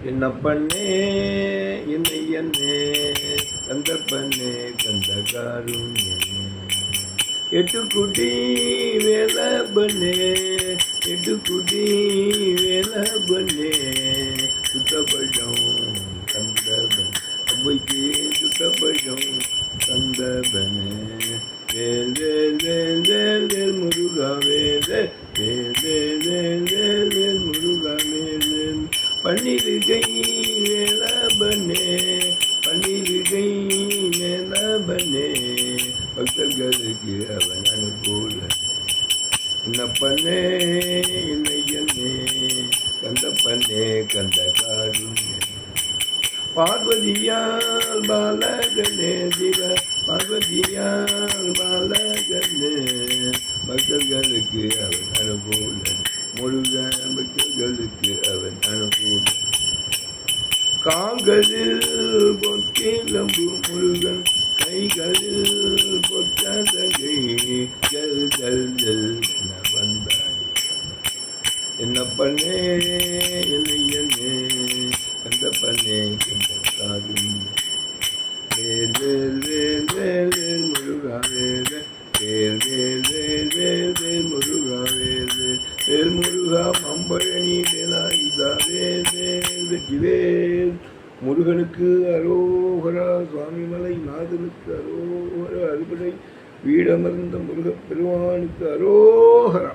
என்ன பண்ணே என்னை என்னே கந்த பண்ணே கந்த காருண்யே எட்டுக்குட்டி வேலை பண்ணே எட்டுக்குட்டி வேலை பண்ணே சுத்தப்படம் கந்தபன் அவ்வைக்கு சுத்தப்படம் கந்தபனே வேல் வேல் வேல் வேல் வேல் முருகா வேல் வேல் வேல் வேல் வேல் வேல் முருகா வேல் வேல் பன்னிருகை வேலபனே பன்னிருகை வேலபனே பக்தர்களுக்கு அவன் அனுகூலன் என்ன பண்ணே என்னை என்னே கந்த பண்ணே கந்த காருண்யே பார்வதியால் பாலகனே சிவ பார்வதியால் பாலகனே பக்தர்களுக்கு அவன் அனுகூலன் முருக பக்தர்களுக்கு அவன் அனுகூலன் கால்களில் பொற்கிளம்பு முருகன் கைகளில் பொற்றதகை ஜல் ஜல் ஜல் என வந்தாய் என்ன பண்ணே என்னை என்னே கந்த பண்ணே கந்த காருண்யே வேல் வேல் வேல் வேல் வேல் முருகா வேல் வேல் வேல் வேல் வேல் வேல் முருகா வேல் வேல் வேல் முருகா மம்பழனி வேலாயுதா வேல் வேல் வெற்றி வேல் முருகனுக்கு அரோகரா சுவாமிமலை நாதனுக்கு அரோகரா அறுபடை வீடமர்ந்த முருகப் பெருமானுக்கு அரோகரா.